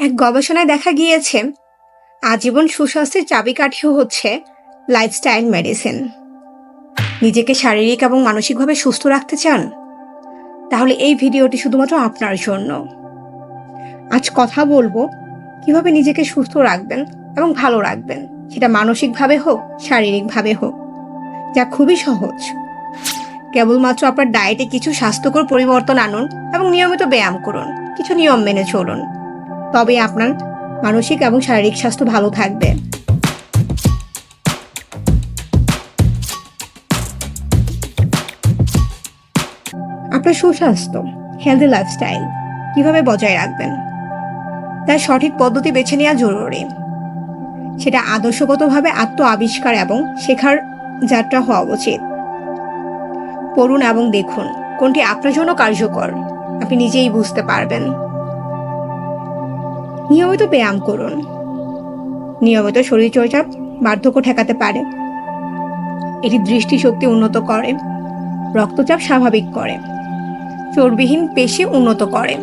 এক গবেষণায় দেখা গিয়েছে আজীবন সুস্বাস্থ্যের চাবিকাঠিও হচ্ছে লাইফস্টাইল মেডিসিন। নিজেকে শারীরিক এবং মানসিকভাবে সুস্থ রাখতে চান? তাহলে এই ভিডিওটি শুধুমাত্র আপনার জন্য। আজ কথা বলবো কিভাবে নিজেকে সুস্থ রাখবেন এবং ভালো রাখবেন, সেটা মানসিকভাবে হোক শারীরিকভাবে হোক, যা খুবই সহজ। কেবলমাত্র আপনার ডায়েটে কিছু স্বাস্থ্যকর পরিবর্তন আনুন এবং নিয়মিত ব্যায়াম করুন, কিছু নিয়ম মেনে চলুন, তবে আপনার মানসিক এবং শারীরিক স্বাস্থ্য ভালো থাকবে। আপনার সুস্বাস্থ্য হেলদি লাইফস্টাইল কিভাবে বজায় রাখবেন, তার সঠিক পদ্ধতি বেছে নেওয়া জরুরি। সেটা আদর্শগতভাবে আত্ম আবিষ্কার এবং শেখার যাত্রা হওয়া উচিত। পড়ুন এবং দেখুন কোনটি আপনার জন্য কার্যকর, আপনি নিজেই বুঝতে পারবেন। নিয়মিত ব্যায়াম করুন। নিয়মিত শরীরচর্চা বার্ধক্য ঠেকাতে পারে। এটি দৃষ্টিশক্তি উন্নত করে, রক্তচাপ স্বাভাবিক করে, চর্বিহীন পেশি উন্নত করে,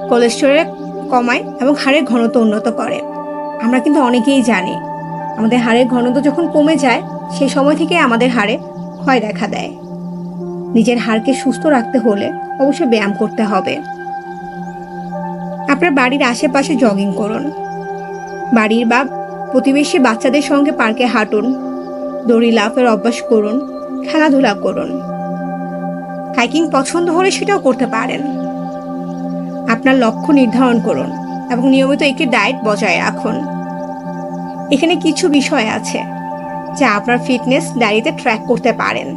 কোলেস্টেরল কমায় এবং হাড়ের ঘনত্ব উন্নত করে। আমরা কিন্তু অনেকেই জানি আমাদের হাড়ের ঘনত্ব যখন কমে যায় সেই সময় থেকে আমাদের হাড়ে ক্ষয় দেখা দেয়। নিজের হাড়কে সুস্থ রাখতে হলে অবশ্যই ব্যায়াম করতে হবে। আপনার বাড়ির আশেপাশে জগিং করুন। বাড়ির বা প্রতিবেশী বাচ্চাদের সঙ্গে পার্কে হাঁটুন, দড়ি লাফের অভ্যাস করুন, খেলাধুলা করুন। হাইকিং পছন্দ হলে সেটাও করতে পারেন। আপনার লক্ষ্য নির্ধারণ করুন এবং নিয়মিত একটি ডায়েট বজায় রাখুন। এখানে কিছু বিষয় আছে যা আপনার ফিটনেস ডায়েরিতে ট্র্যাক করতে পারেন।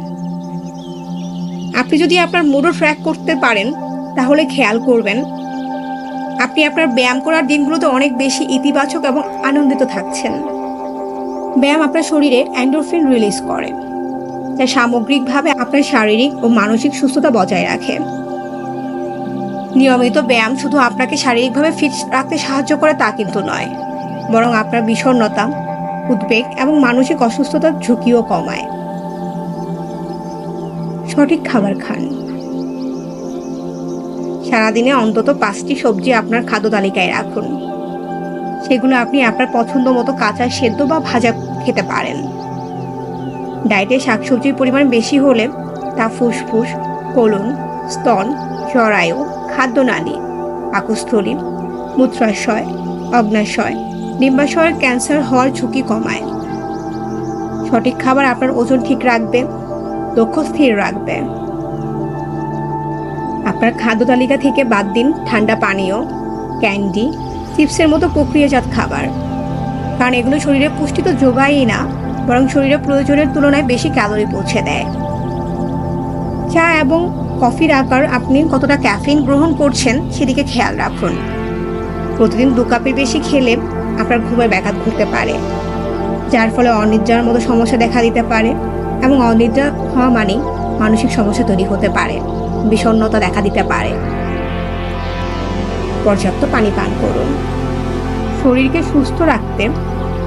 আপনি যদি আপনার মুডও ট্র্যাক করতে পারেন তাহলে খেয়াল করবেন আপনি আপনার ব্যায়াম করার দিনগুলোতে অনেক বেশি ইতিবাচক এবং আনন্দিত থাকছেন। ব্যায়াম আপনার শরীরে এন্ডোরফিন রিলিজ করে, যা সামগ্রিকভাবে আপনার শারীরিক ও মানসিক সুস্থতা বজায় রাখে। নিয়মিত ব্যায়াম শুধু আপনাকে শারীরিকভাবে ফিট রাখতে সাহায্য করে তা কিন্তু নয়, বরং আপনার বিষণ্ণতা, উদ্বেগ এবং মানসিক অসুস্থতার ঝুঁকিও কমায়। সঠিক খাবার খান। সারাদিনে অন্তত 5টি সবজি আপনার খাদ্য তালিকায় রাখুন। সেগুলো আপনি আপনার পছন্দ মতো কাঁচা, সেদ্ধ বা ভাজা খেতে পারেন। ডায়েটে শাকসবজির পরিমাণ বেশি হলে তা ফুসফুস, কোলন, স্তন, জরায়ু, খাদ্যনালী, পাকস্থলী, মূত্রাশয়, অগ্নাশয়, ডিম্বাশয়ের ক্যান্সার হওয়ার ঝুঁকি কমায়। সঠিক খাবার আপনার ওজন ঠিক রাখবে, লক্ষ্য স্থির রাখবে। আপনার খাদ্য তালিকা থেকে বাদ দিন ঠান্ডা পানীয়, ক্যান্ডি, চিপসের মতো প্রক্রিয়াজাত খাবার, কারণ এগুলো শরীরে পুষ্টি তো যোগায়ই না, বরং শরীরে প্রয়োজনের তুলনায় বেশি ক্যালোরি পৌঁছে দেয়। চা এবং কফির আকার আপনি কতটা ক্যাফিন গ্রহণ করছেন সেদিকে খেয়াল রাখুন। প্রতিদিন 2 কাপের বেশি খেলে আপনার ঘুমের ব্যাঘাত ঘটতে পারে, যার ফলে অনিদ্রার মতো সমস্যা দেখা দিতে পারে, এবং অনিদ্রা হওয়া মানেই মানসিক সমস্যা তৈরি হতে পারে, বিষণ্ণতা দেখা দিতে পারে। পর্যাপ্ত পানি পান করুন। শরীরকে সুস্থ রাখতে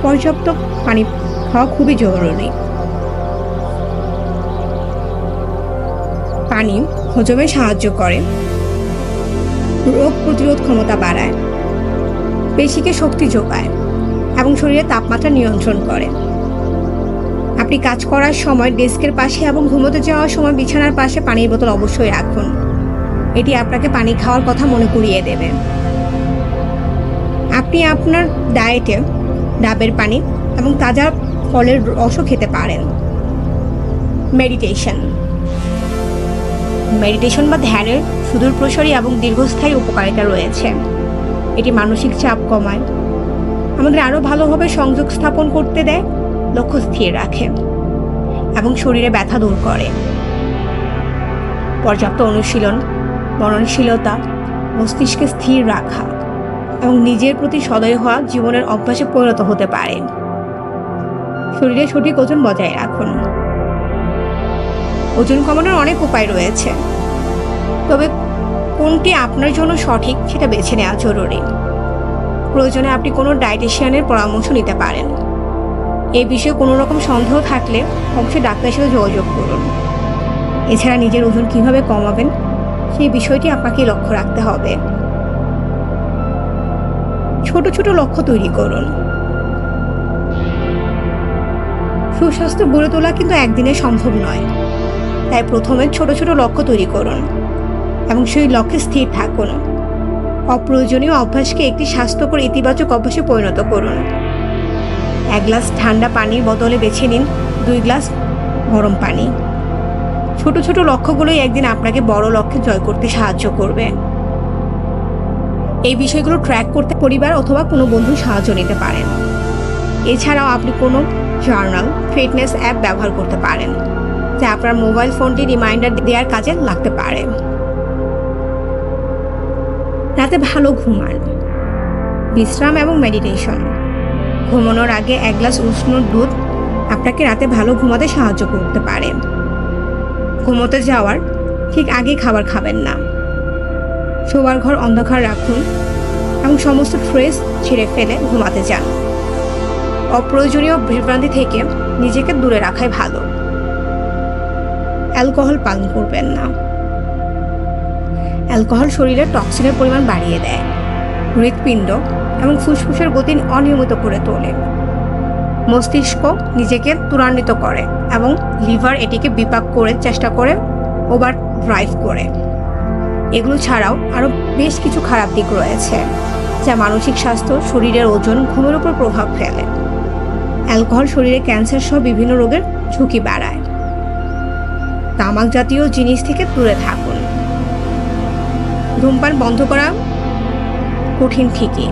পর্যাপ্ত পানি খাওয়া খুবই জরুরি। পানি হজমে সাহায্য করে, রোগ প্রতিরোধ ক্ষমতা বাড়ায়, পেশিকে শক্তি যোগায় এবং শরীরের তাপমাত্রা নিয়ন্ত্রণ করে। আপনি কাজ করার সময় ডেস্কের পাশে এবং ঘুমোতে যাওয়ার সময় বিছানার পাশে পানির বোতল অবশ্যই রাখুন। এটি আপনাকে পানি খাওয়ার কথা মনে করিয়ে দেবে। আপনি আপনার ডায়েটে ডাবের পানি এবং তাজা ফলের রসও খেতে পারেন। মেডিটেশন বা ধ্যানের সুদূরপ্রসারী এবং দীর্ঘস্থায়ী উপকারিতা রয়েছে। এটি মানসিক চাপ কমায়, আমাদের আরও ভালোভাবে সংযোগ স্থাপন করতে দেয়, লক্ষ্য স্থির রাখে এবং শরীরে ব্যথা দূর করে। পর্যাপ্ত অনুশীলন, মননশীলতা, মস্তিষ্কে স্থির রাখা এবং নিজের প্রতি সদয় হওয়া জীবনের অভ্যাসে পরিণত হতে পারে। শরীরে সঠিক ওজন বজায় রাখুন। ওজন কমানোর অনেক উপায় রয়েছে, তবে কোনটি আপনার জন্য সঠিক সেটা বেছে নেওয়া জরুরি। প্রয়োজনে আপনি কোনো ডায়েটিশিয়ানের পরামর্শ নিতে পারেন। এই বিষয়ে কোনো রকম সন্দেহ থাকলে অবশ্যই ডাক্তারের সাথে যোগাযোগ করুন। এছাড়া নিজের ওজন কিভাবে কমাবেন সেই বিষয়টি আপনাকে লক্ষ্য রাখতে হবে। ছোট ছোট লক্ষ্য তৈরি করুন। সুস্বাস্থ্য গড়ে তোলা কিন্তু একদিনে সম্ভব নয়, তাই প্রথমে ছোট ছোট লক্ষ্য তৈরি করুন এবং সেই লক্ষ্যে স্থির থাকুন। অপ্রয়োজনীয় অভ্যাসকে একটি স্বাস্থ্যকর ইতিবাচক অভ্যাসে পরিণত করুন। 1 গ্লাস ঠান্ডা পানির বদলে বেছে নিন 2 গ্লাস গরম পানি। ছোট ছোট লক্ষ্যগুলোই একদিন আপনাকে বড় লক্ষ্যে জয় করতে সাহায্য করবে। এই বিষয়গুলো ট্র্যাক করতে পরিবার অথবা কোনো বন্ধুর সাহায্য নিতে পারেন। এছাড়াও আপনি কোনো জার্নাল, ফিটনেস অ্যাপ ব্যবহার করতে পারেন, যা আপনার মোবাইল ফোনটি রিমাইন্ডার দেওয়ার কাজে লাগতে পারে। রাতে ভালো ঘুমান। বিশ্রাম এবং মেডিটেশন। ঘুমানোর আগে 1 গ্লাস উষ্ণ দুধ আপনাকে রাতে ভালো ঘুমাতে সাহায্য করতে পারে। ঘুমোতে যাওয়ার ঠিক আগে খাবার খাবেন না। শোবার ঘর অন্ধকার রাখুন এবং সমস্ত ট্রেস ছেড়ে ফেলে ঘুমাতে যান। অপ্রয়োজনীয় বিভ্রান্তি থেকে নিজেকে দূরে রাখাই ভালো। অ্যালকোহল পান করবেন না। অ্যালকোহল শরীরে টক্সিনের পরিমাণ বাড়িয়ে দেয়, হৃৎপিণ্ড এবং ফুসফুসের গতি অনিয়মিত করে তোলে, মস্তিষ্ক নিজেকে ত্বরান্বিত করে এবং লিভার এটিকে বিপাক করে চেষ্টা করে ওভার ড্রাইভ করে। এগুলো ছাড়াও আরও বেশ কিছু খারাপ দিক রয়েছে, যা মানসিক স্বাস্থ্য, শরীরের ওজন, ঘুমের উপর প্রভাব ফেলে। অ্যালকোহল শরীরে ক্যান্সার সহ বিভিন্ন রোগের ঝুঁকি বাড়ায়। তামাক জাতীয় জিনিস থেকে দূরে থাকুন। ধূমপান বন্ধ করা কঠিন ঠিকই,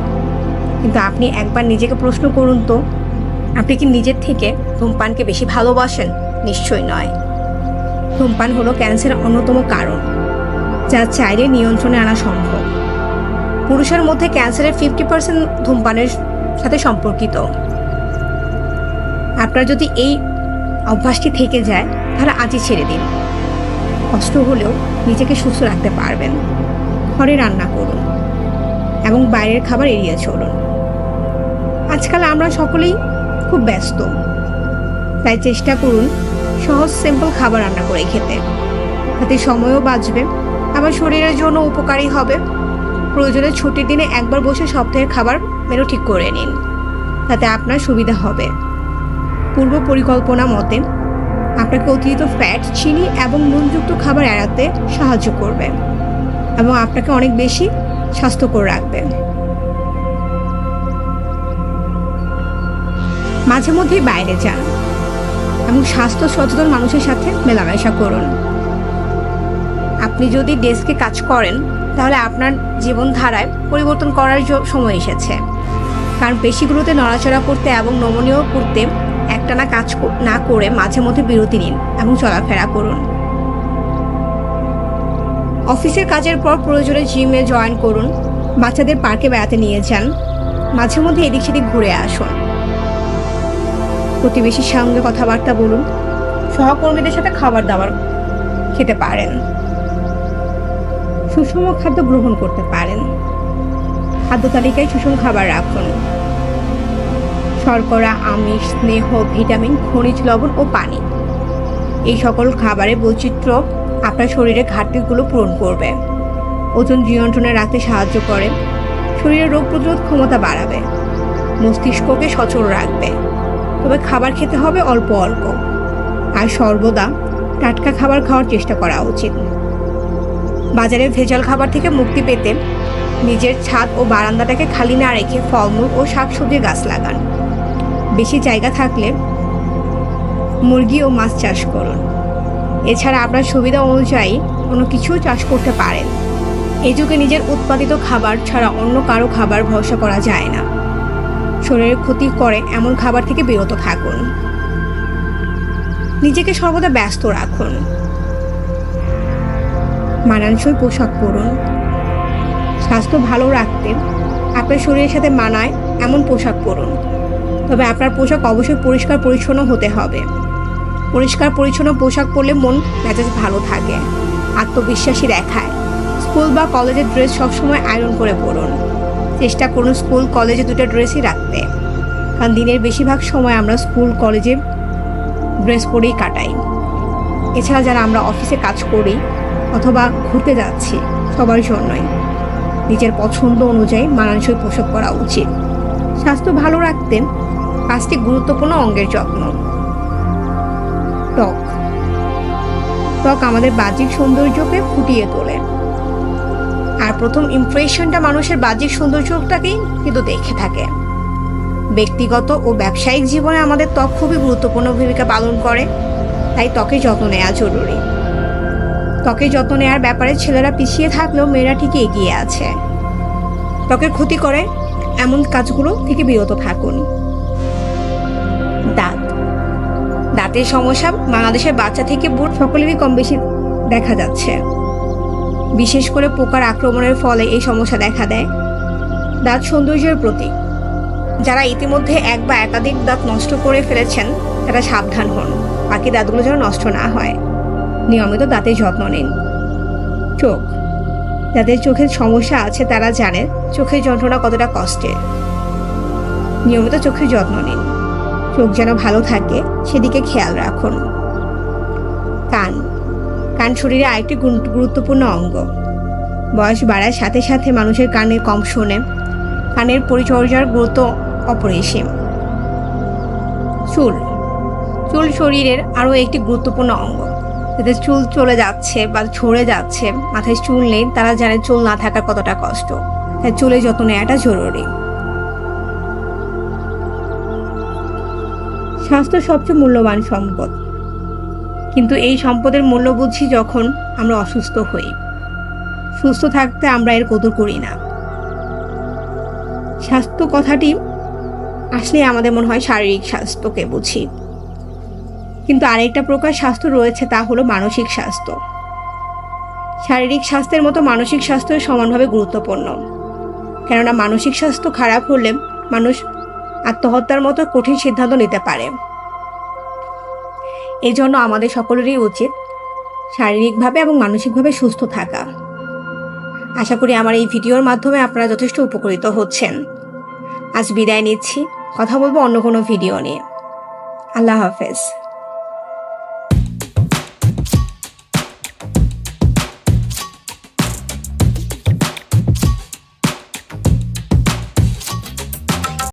কিন্তু আপনি একবার নিজেকে প্রশ্ন করুন তো, আপনি কি নিজের থেকে ধূমপানকে বেশি ভালোবাসেন? নিশ্চয়ই নয়। ধূমপান হলো ক্যান্সারের অন্যতম কারণ, যা চাইলে নিয়ন্ত্রণে আনা সম্ভব। পুরুষের মধ্যে ক্যান্সারের 50% ধূমপানের সাথে সম্পর্কিত। আপনার যদি এই অভ্যাসটি থেকে যায়, তাহলে আজই ছেড়ে দিন। কষ্ট হলেও নিজেকে সুস্থ রাখতে পারবেন। ঘরে রান্না করুন এবং বাইরের খাবার এড়িয়ে চলুন। আজকাল আমরা সকলেই খুব ব্যস্ত, তাই চেষ্টা করুন সহজ সিম্পল খাবার রান্না করে খেতে। তাতে সময়ও বাঁচবে, আবার শরীরের জন্য উপকারী হবে। প্রয়োজনে ছুটির দিনে একবার বসে সপ্তাহের খাবার মেনু ঠিক করে নিন, তাতে আপনার সুবিধা হবে। পূর্ব পরিকল্পনা মতে আপনাকে অতিরিক্ত ফ্যাট, চিনি এবং নুনযুক্ত খাবার এড়াতে সাহায্য করবে এবং আপনাকে অনেক বেশি স্বাস্থ্যকর রাখবে। মাঝে মধ্যেই বাইরে যান এবং স্বাস্থ্য সচেতন মানুষের সাথে মেলামেশা করুন। আপনি যদি ডেস্কে কাজ করেন, তাহলে আপনার জীবনধারায় পরিবর্তন করার সময় এসেছে। কারণ পেশিগুলোতে নড়াচড়া করতে এবং নমনীয় করতে একটানা কাজ না করে মাঝে মধ্যে বিরতি নিন এবং চলাফেরা করুন। অফিসের কাজের পর প্রয়োজনে জিমে জয়েন করুন। বাচ্চাদের পার্কে বেড়াতে নিয়ে যান। মাঝে মধ্যে এদিক সেদিক ঘুরে আসুন। প্রতিবেশীর সঙ্গে কথাবার্তা বলুন। সহকর্মীদের সাথে খাবার দাবার খেতে পারেন। সুষম খাদ্য গ্রহণ করতে পারেন। খাদ্য তালিকায় সুষম খাবার রাখুন। শর্করা, আমিষ, স্নেহ, ভিটামিন, খনিজ লবণ ও পানি, এই সকল খাবারের বৈচিত্র্য আপনার শরীরের ঘাটতিগুলো পূরণ করবে। ওজন নিয়ন্ত্রণে রাখতে সাহায্য করে। শরীরের রোগ প্রতিরোধ ক্ষমতা বাড়াবে। মস্তিষ্ককে সচল রাখবে। তবে খাবার খেতে হবে অল্প অল্প, আর সর্বদা টাটকা খাবার খাওয়ার চেষ্টা করা উচিত। বাজারে ভেজাল খাবার থেকে মুক্তি পেতে নিজের ছাদ ও বারান্দাটাকে খালি না রেখে ফলমূল ও শাকসবজির গাছ লাগান। বেশি জায়গা থাকলে মুরগি ও মাছ চাষ করুন। এছাড়া আপনার সুবিধা অনুযায়ী কোনো কিছু চাষ করতে পারেন। এই যুগে নিজের উৎপাদিত খাবার ছাড়া অন্য কারো খাবার ভরসা করা যায় না। শরীরের ক্ষতি করে এমন খাবার থেকে বিরত থাকুন। নিজেকে সর্বদা ব্যস্ত রাখুন। মানানসই পোশাক পরুন। স্বাস্থ্য ভালো রাখতে আপনার শরীরের সাথে মানায় এমন পোশাক পরুন। তবে আপনার পোশাক অবশ্যই পরিষ্কার পরিচ্ছন্ন হতে হবে। পরিষ্কার পরিচ্ছন্ন পোশাক পরলে মন মেজাজ ভালো থাকে, আত্মবিশ্বাসী দেখায়। স্কুল বা কলেজের ড্রেস সবসময় আয়রন করে পরুন। চেষ্টা করুন স্কুল কলেজে দুটো ড্রেসই রাখতে, কারণ দিনের বেশিরভাগ সময় আমরা স্কুল কলেজে ড্রেস পরেই কাটাই। এছাড়া যারা আমরা অফিসে কাজ করি অথবা ঘুরতে যাচ্ছি, সবার জন্যই নিজের পছন্দ অনুযায়ী মানানসই পোশাক পরা উচিত। স্বাস্থ্য ভালো রাখতে 5টি গুরুত্বপূর্ণ অঙ্গের যত্ন। ত্বক। ত্বক আমাদের বাহ্যিক সৌন্দর্যকে ফুটিয়ে তোলে, আর প্রথম ইমপ্রেশনটা মানুষের বাহ্যিক সৌন্দর্যটাকেই কিন্তু দেখে থাকে। ব্যক্তিগত ও ব্যবসায়িক জীবনে আমাদের ত্বক খুবই গুরুত্বপূর্ণ ভূমিকা পালন করে, তাই ত্বকের যত্ন নেওয়া জরুরি। ত্বকের যত্ন নেওয়ার ব্যাপারে ছেলেরা পিছিয়ে থাকলেও মেয়েরা ঠিকই এগিয়ে আছে। ত্বকের ক্ষতি করে এমন কাজগুলো থেকে বিরত থাকুন। দাঁত। দাঁতের সমস্যা বাংলাদেশের বাচ্চা থেকে বুড়ো সকলেরই কম বেশি দেখা যাচ্ছে। বিশেষ করে পোকার আক্রমণের ফলে এই সমস্যা দেখা দেয়। দাঁত সৌন্দর্যের প্রতীক। যারা ইতিমধ্যে এক বা একাধিক দাঁত নষ্ট করে ফেলেছেন তারা সাবধান হন, বাকি দাঁতগুলো যেন নষ্ট না হয়। নিয়মিত দাঁতের যত্ন নিন। চোখ। যাদের চোখের সমস্যা আছে তারা জানে চোখের যন্ত্রণা কতটা কষ্টের। নিয়মিত চোখের যত্ন নিন, চোখ যেন ভালো থাকে সেদিকে খেয়াল রাখুন। কান। কান শরীরে আরেকটি গুরুত্বপূর্ণ অঙ্গ। বয়স বাড়ার সাথে সাথে মানুষের কানে কম শোনে। কানের পরিচর্যার গুরুত্ব অপরিসীম। চুল। চুল শরীরের আরও একটি গুরুত্বপূর্ণ অঙ্গ। যাদের চুল চলে যাচ্ছে বা ঝরে যাচ্ছে, মাথায় চুল নেই, তারা জানে চুল না থাকার কতটা কষ্ট, তাই চুলের যত্ন নেওয়াটা জরুরি। স্বাস্থ্য সবচেয়ে মূল্যবান সম্পদ, কিন্তু এই সম্পদের মূল্য বুঝি যখন আমরা অসুস্থ হই। সুস্থ থাকতে আমরা এর কদর করি না। স্বাস্থ্য কথাটি আসলে আমাদের মনে হয় শারীরিক স্বাস্থ্যকে বুঝি, কিন্তু আরেকটা প্রকার স্বাস্থ্য রয়েছে, তা হলো মানসিক স্বাস্থ্য। শারীরিক স্বাস্থ্যের মতো মানসিক স্বাস্থ্য সমানভাবে গুরুত্বপূর্ণ, কেননা মানসিক স্বাস্থ্য খারাপ হলে মানুষ আত্মহত্যার মতো কঠিন সিদ্ধান্ত নিতে পারে। এই জন্য আমাদের সকলেরই উচিত শারীরিকভাবে এবং মানসিকভাবে সুস্থ থাকা। আশা করি আমার এই ভিডিওর মাধ্যমে আপনারা যথেষ্ট উপকৃত হচ্ছেন। আজ বিদায় নিচ্ছি, কথা বলবো অন্য কোনো ভিডিও নিয়ে। আল্লাহ হাফেজ।